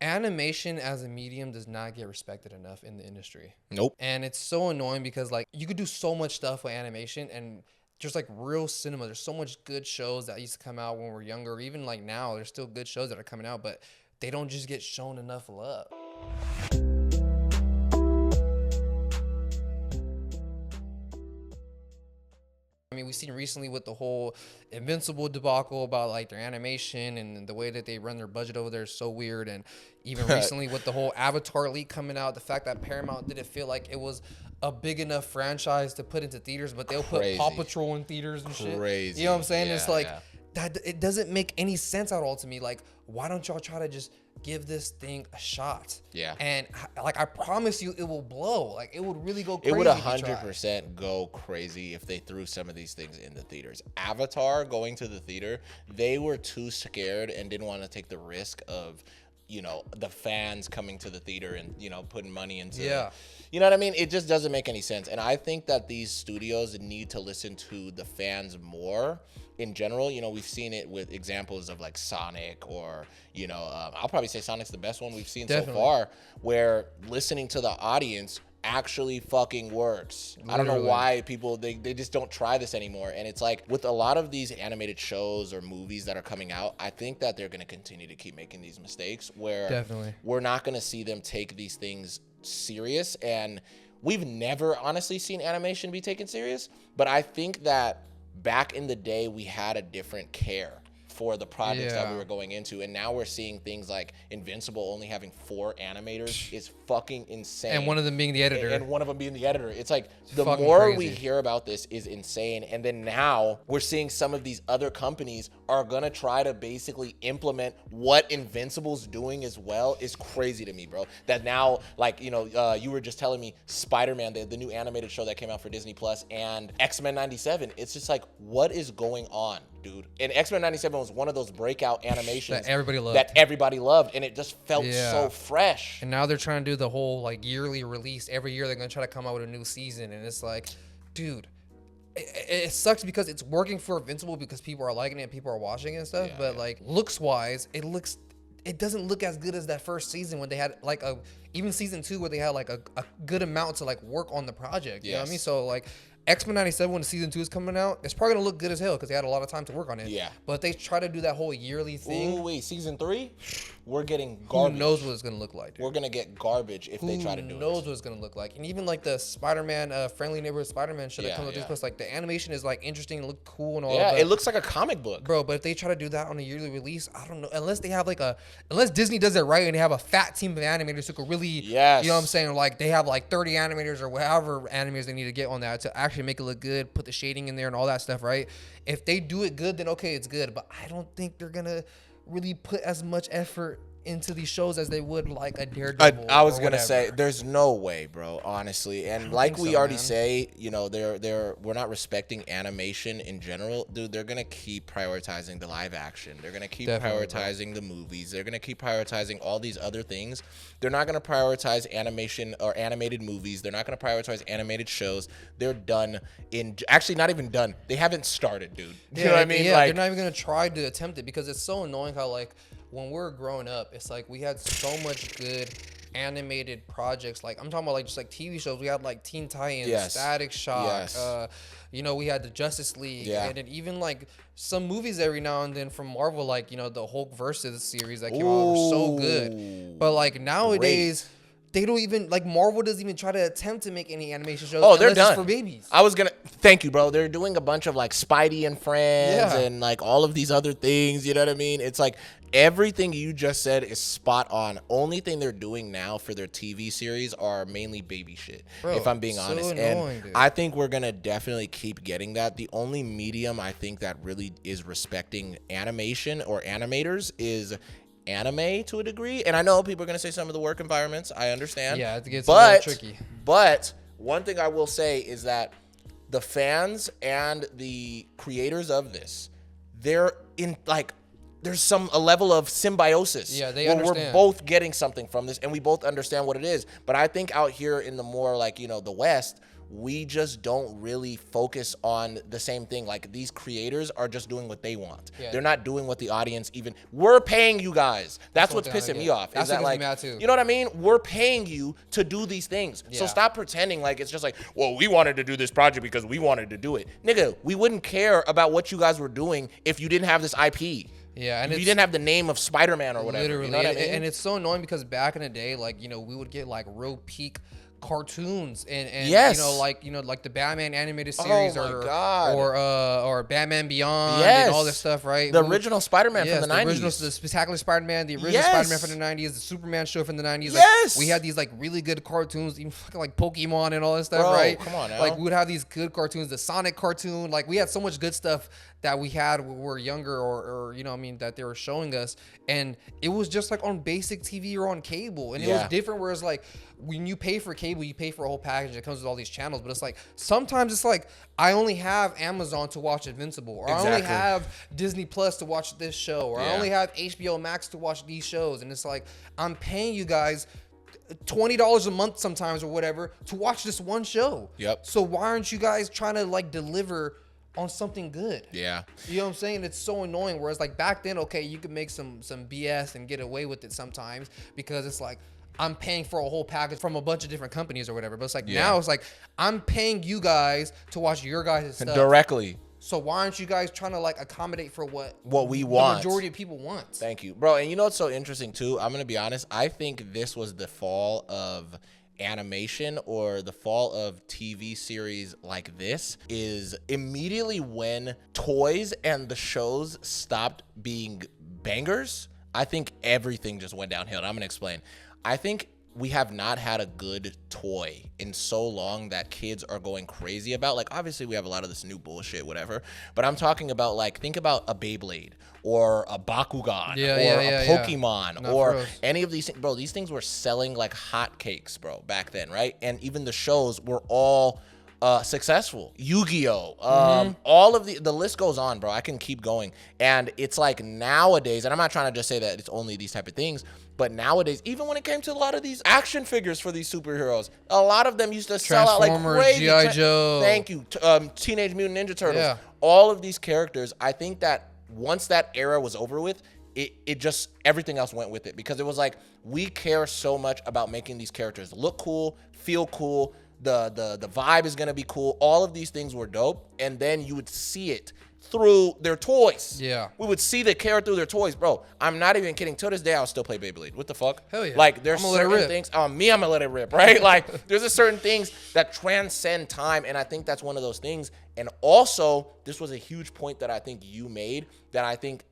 Animation as a medium does not get respected enough in the industry. Nope. And it's so annoying because like you could do so much stuff with animation and just like real cinema. There's so much good shows that used to come out when we were younger, or even like now. There's still good shows that are coming out, but they don't just get shown enough love. I mean, we've seen recently with the whole Invincible debacle about like their animation and the way that they run their budget over there is so weird. And even recently with the whole Avatar leak coming out, the fact that Paramount didn't feel like it was a big enough franchise to put into theaters, but they'll put Paw Patrol in theaters and shit. Crazy. You know what I'm saying? Yeah, it's like that. It doesn't make any sense at all to me. Like, why don't y'all try to just give this thing a shot? Yeah. And like, I promise you, it will blow. Like, it would really go crazy. It would 100% go crazy if they threw some of these things in the theaters. Avatar going to the theater, they were too scared and didn't want to take the risk of, you know, the fans coming to the theater and, you know, putting money into you know what I mean? It just doesn't make any sense. And I think that these studios need to listen to the fans more in general. You know, we've seen it with examples of like Sonic or, you know, I'll probably say Sonic's the best one we've seen so far, where listening to the audience actually fucking works. Literally. I don't know why people, they just don't try this anymore. And it's like with a lot of these animated shows or movies that are coming out, I think that they're going to continue to keep making these mistakes where we're not going to see them take these things serious. And we've never honestly seen animation be taken serious, but I think that back in the day we had a different care for the projects that we were going into, and now we're seeing things like Invincible only having 4 animators is fucking insane, and one of them being the editor. It's like the more we hear about this is insane. And then now we're seeing some of these other companies are gonna try to basically implement what Invincible's doing as well. Is crazy to me, bro. That now, like, you know, you were just telling me Spider-Man, the new animated show that came out for Disney Plus, and X-Men 97. It's just like, what is going on, dude? And X-Men 97 was one of those breakout animations that everybody loved, and it just felt so fresh. And now they're trying to do the whole like yearly release. Every year they're gonna try to come out with a new season, and it's like, dude, it sucks because it's working for Invincible because people are liking it and people are watching it and stuff. But like looks wise, it doesn't look as good as that first season when they had like even season 2 where they had like a good amount to like work on the project. You know what I mean? So like X-Men 97 when season 2 is coming out, it's probably gonna look good as hell because they had a lot of time to work on it. Yeah. But if they try to do that whole yearly thing. Ooh, wait, season 3? We're getting garbage. Who knows what it's gonna look like, dude. We're gonna get garbage if they try to do it. Who knows what it's gonna look like? And even like the Spider-Man, Friendly Neighborhood Spider-Man shit that comes with this plus, like the animation is like interesting and look cool and all. Yeah, it looks like a comic book, bro. But if they try to do that on a yearly release, I don't know. Unless they have like unless Disney does it right and they have a fat team of animators who could really, you know what I'm saying? Like they have like 30 animators or whatever animators they need to get on that to actually make it look good, put the shading in there and all that stuff, right? If they do it good, then okay, it's good. But I don't think they're gonna really put as much effort into these shows as they would like a Daredevil. I was gonna say there's no way, bro, honestly. And like we already say, you know, we're not respecting animation in general, dude. They're gonna keep prioritizing the live action. They're gonna keep prioritizing the movies. They're gonna keep prioritizing all these other things. They're not gonna prioritize animation or animated movies. They're not gonna prioritize animated shows. They're done actually not even done. They haven't started, dude. You know what I mean? Yeah, they're not even gonna try to attempt it because it's so annoying how like when we're growing up, it's like we had so much good animated projects. Like I'm talking about like just like TV shows. We had like Teen Titans, Static Shock. You know, we had the Justice League, and then even like some movies every now and then from Marvel, like you know the Hulk versus series that came out were so good. But like nowadays. They don't even like Marvel doesn't even try to attempt to make any animation shows. Oh, they're done for babies. Thank you, bro. They're doing a bunch of like Spidey and Friends and like all of these other things. You know what I mean? It's like everything you just said is spot on. Only thing they're doing now for their TV series are mainly baby shit. Bro, if I'm being honest, and dude. I think we're gonna definitely keep getting that. The only medium I think that really is respecting animation or animators is anime to a degree, and I know people are going to say some of the work environments. I understand. Yeah, it gets a little tricky. But one thing I will say is that the fans and the creators of this, they're in like there's a level of symbiosis. Yeah, they understand. We're both getting something from this, and we both understand what it is. But I think out here in the more like, you know, the West, we just don't really focus on the same thing. Like, these creators are just doing what they want. Yeah. They're not doing what the audience even. We're paying you guys. That's what's pissing me off. That's is that, what like, gets me mad too. you know what I mean? We're paying you to do these things. So stop pretending like it's just like, well, we wanted to do this project because we wanted to do it. Nigga, we wouldn't care about what you guys were doing if you didn't have this IP. Yeah, and if you didn't have the name of Spider-Man or whatever. Literally, you know what I mean? And it's so annoying because back in the day, like, you know, we would get like real peak cartoons and yes. you know like the Batman animated series or Batman Beyond yes. and all this stuff, right? The original Spider-Man from the 90s. The Spectacular Spider-Man, the original yes. Spider-Man from the 90s, the Superman show from the 90s. Yes. Like, we had these like really good cartoons, even fucking like Pokemon and all this stuff, Bro, right? come on now. Like, we would have these good cartoons, the Sonic cartoon. Like, we had so much good stuff that we had when we were younger or you know what I mean, that they were showing us. And it was just like on basic TV or on cable. And it was different, whereas like when you pay for cable, you pay for a whole package that comes with all these channels. But it's like sometimes it's like I only have Amazon to watch Invincible, or I only have Disney Plus to watch this show, or I only have HBO Max to watch these shows. And it's like I'm paying you guys $20 a month sometimes or whatever to watch this one show. Yep. So why aren't you guys trying to like deliver on something good? Yeah. You know what I'm saying? It's so annoying. Whereas like back then, okay, you could make some BS and get away with it sometimes because it's like I'm paying for a whole package from a bunch of different companies or whatever. But it's like now it's like I'm paying you guys to watch your guys' stuff directly. So why aren't you guys trying to like accommodate for what we want? The majority of people want. Thank you, bro. And you know what's so interesting too? I'm gonna be honest. I think this was the fall of animation, or the fall of TV series like this, is immediately when toys and the shows stopped being bangers. I think everything just went downhill. And I'm gonna explain. I think we have not had a good toy in so long that kids are going crazy about. Like, obviously we have a lot of this new bullshit, whatever, but I'm talking about, like, think about a Beyblade or a Bakugan or a Pokemon or any of these things. Bro, these things were selling like hotcakes, bro, back then, right? And even the shows were all successful. Yu-Gi-Oh, all of the list goes on, bro. I can keep going. And it's like nowadays, and I'm not trying to just say that it's only these type of things, but nowadays, even when it came to a lot of these action figures for these superheroes, a lot of them used to sell out like crazy. G.I. Joe. Thank you. Teenage Mutant Ninja Turtles. Yeah. All of these characters, I think that once that era was over with, it just, everything else went with it, because it was like, we care so much about making these characters look cool, feel cool, the vibe is gonna be cool. All of these things were dope, and then you would see it through their toys. Yeah. We would see the care through their toys, bro. I'm not even kidding. Till this day, I'll still play Beyblade. What the fuck? Hell yeah. Like, there's certain things. I'm gonna let it rip, right? Like, there's a certain things that transcend time, and I think that's one of those things. And also, this was a huge point that I think you made that I think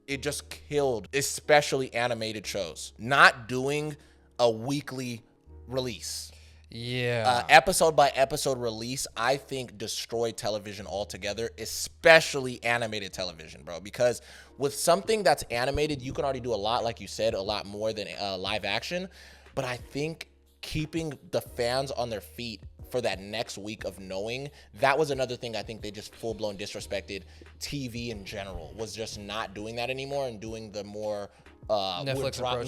it just killed, especially animated shows. Not doing a weekly release. Yeah. Episode by episode release, I think destroyed television altogether, especially animated television, bro. Because with something that's animated, you can already do a lot, like you said, a lot more than live action. But I think keeping the fans on their feet for that next week of knowing, that was another thing I think they just full-blown disrespected. TV in general was just not doing that anymore and doing the more Netflix approach,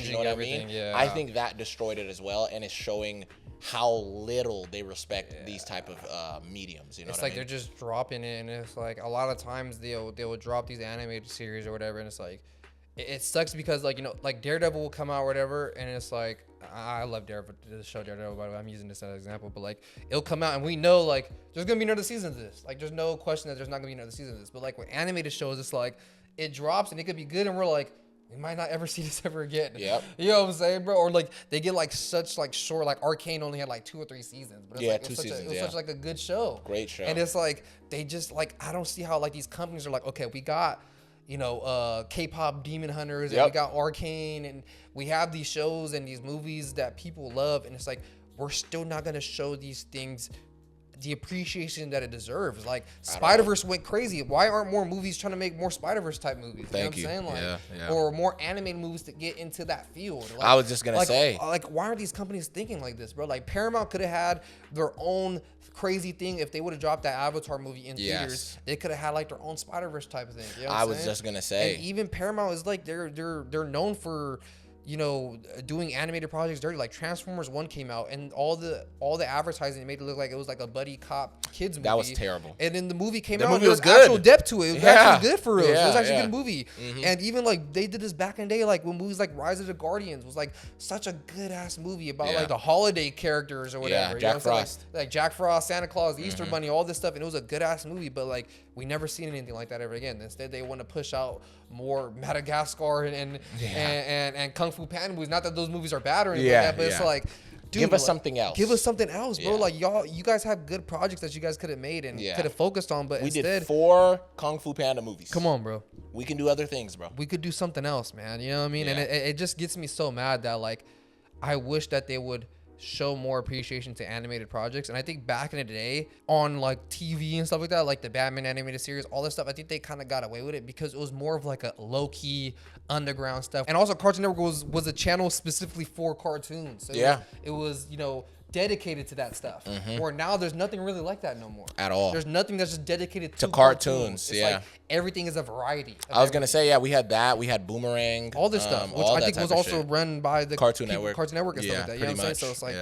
you know what I mean? Yeah. I think that destroyed it as well, and it's showing how little they respect these type of mediums. You know, it's like they're just dropping it, and it's like a lot of times they'll drop these animated series or whatever, and it's like it sucks because, like, you know, like Daredevil will come out or whatever, and it's like, I love Daredevil, the show Daredevil, by the way. I'm using this as an example, but like it'll come out and we know like there's gonna be another season of this. Like, there's no question that there's not gonna be another season of this. But like with animated shows, it's like it drops and it could be good, and we're like, we might not ever see this ever again. Yep. You know what I'm saying, bro? Or like they get like such like short, like Arcane only had like 2 or 3 seasons. But it's like, 2 seasons. It was such like a good show. Great show. And it's like they just like, I don't see how like these companies are like, okay, we got, you know, K-pop Demon Hunters, and we got Arcane, and we have these shows and these movies that people love, and it's like we're still not gonna show these things the appreciation that it deserves. Like Spider-Verse went crazy. Why aren't more movies trying to make more Spider-Verse type movies? Thank you. Know what I'm saying? Like, yeah. Or more animated movies to get into that field. Like, I was just gonna say, like, why aren't these companies thinking like this, bro? Like, Paramount could have had their own crazy thing if they would have dropped that Avatar movie in theaters. They could have had like their own Spider-Verse type of thing. You know what I'm saying? just gonna say, and even Paramount is like they're known for you know, doing animated projects dirty. Like Transformers 1 came out, and all the advertising made it look like it was like a buddy cop kids movie. That was terrible. And then the movie came The out, movie and was there was actual good. depth to it. It was actually good for real. It was actually a good movie. And even like they did this back in the day, like when movies like Rise of the Guardians was like such a good ass movie about like the holiday characters or whatever. Jack you know Frost. like Jack Frost, Santa Claus, the Easter Bunny, all this stuff, and it was a good ass movie. But like we never seen anything like that ever again. Instead, they want to push out more Madagascar and Kung Fu Panda movies. Not that those movies are bad or anything like that, but it's like, dude, give us something else. Give us something else, bro. Like you guys have good projects that you guys could have made and could have focused on, but we instead, did 4 Kung Fu Panda movies. Come on, bro. We can do other things, bro. We could do something else, man. You know what I mean? And it just gets me so mad that like I wish that they would show more appreciation to animated projects. And I think back in the day on like TV and stuff like that, like the Batman animated series, all this stuff, I think they kind of got away with it because it was more of like a low-key underground stuff. And also Cartoon Network was a channel specifically for cartoons. So it was, you know, dedicated to that stuff. Where now there's nothing really like that no more. At all. There's nothing that's just dedicated to cartoons. It's like everything is a variety. I was gonna say, we had that. We had Boomerang. All this stuff, which I think was also run by the Cartoon Network and stuff like that. You know what I'm saying? So it's like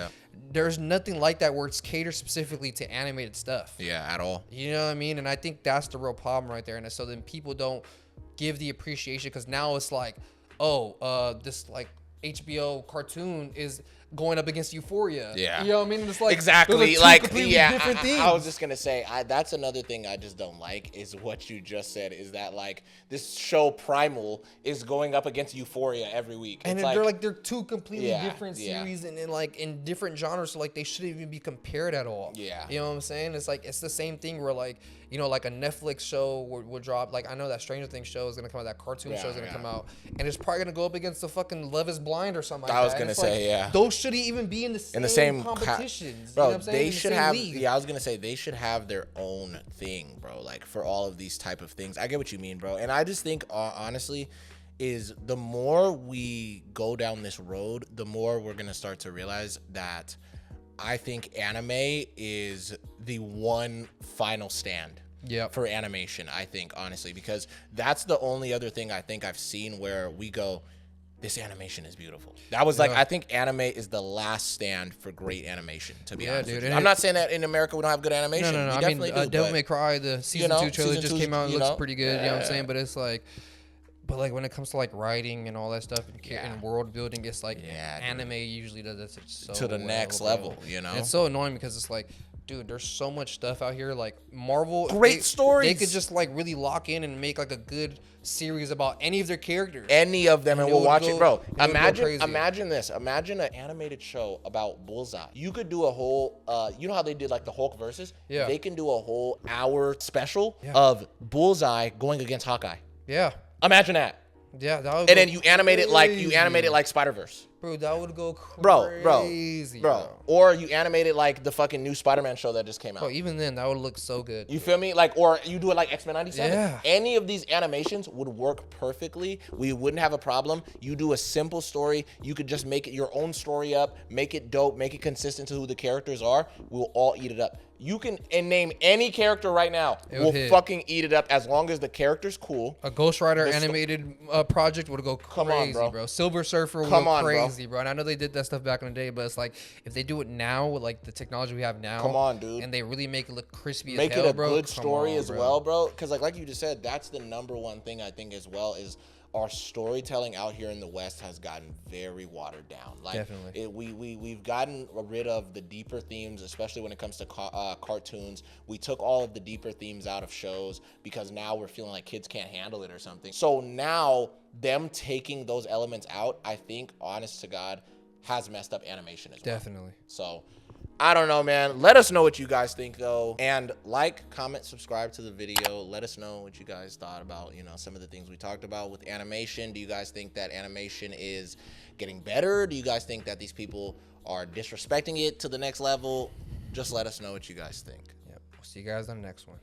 there's nothing like that where it's catered specifically to animated stuff. Yeah, at all. You know what I mean? And I think that's the real problem right there. And so then people don't give the appreciation because now it's like, this like HBO cartoon is going up against Euphoria. Yeah. You know what I mean? And it's like exactly those are like completely different things. I was just gonna say that's another thing I just don't like is what you just said is that like this show Primal is going up against Euphoria every week. And it's they're two completely different series and in different genres, so like they shouldn't even be compared at all. Yeah. You know what I'm saying? It's like it's the same thing where like, you know, like a Netflix show would drop, like I know that Stranger Things show is gonna come out, that cartoon show is gonna come out, and it's probably gonna go up against the fucking Love Is Blind or something like that. I was gonna say, those shouldn't even be in the same competitions. Bro, you know what I'm saying? they should have I was gonna say they should have their own thing, bro, like for all of these type of things. I get what you mean, bro. And I just think honestly is the more we go down this road, the more we're gonna start to realize that I think anime is the one final stand for animation, I think, honestly, because that's the only other thing I think I've seen where we go, this animation is beautiful. That was like, I think anime is the last stand for great animation, to be honest with you. I'm not saying that in America we don't have good animation. No. We definitely do. Devil May Cry, the season 2 trailer just came out and looks pretty good. You know what I'm saying? But it's like, but when it comes to like writing and all that stuff and world building, it's like anime usually does this so to the next level, you know? And it's so annoying because it's like, dude, there's so much stuff out here. Like Marvel, great stories. They could just like really lock in and make like a good series about any of their characters. Any of them, and we'll watch it, bro. Imagine this. Imagine an animated show about Bullseye. You could do a whole, you know how they did like the Hulk versus? Yeah. They can do a whole hour special of Bullseye going against Hawkeye. Yeah. Imagine that. Yeah, that would and then you animate it like Spider-Verse. Bro, that would go crazy. Bro. Or you animate it like the fucking new Spider-Man show that just came out. Bro, even then, that would look so good. You feel me? Like, or you do it like X-Men 97. Yeah. Any of these animations would work perfectly. We wouldn't have a problem. You do a simple story. You could just make it your own story up, make it dope, make it consistent to who the characters are. We'll all eat it up. You can name any character right now. We'll fucking eat it up as long as the character's cool. A Ghost Rider animated project would go crazy, bro. Silver Surfer would go crazy, bro. And I know they did that stuff back in the day, but it's like if they do it now with like the technology we have now, come on, dude, and they really make it look crispy make as hell, bro. Make it a good story as bro. Well, bro. Because like you just said, that's the number one thing I think as well is our storytelling out here in the West has gotten very watered down. Like, definitely. We've gotten rid of the deeper themes, especially when it comes to cartoons. We took all of the deeper themes out of shows because now we're feeling like kids can't handle it or something. So now them taking those elements out, I think, honest to God, has messed up animation as well. Definitely. So I don't know, man. Let us know what you guys think, though. And like, comment, subscribe to the video. Let us know what you guys thought about, some of the things we talked about with animation. Do you guys think that animation is getting better? Do you guys think that these people are disrespecting it to the next level? Just let us know what you guys think. Yep. We'll see you guys on the next one.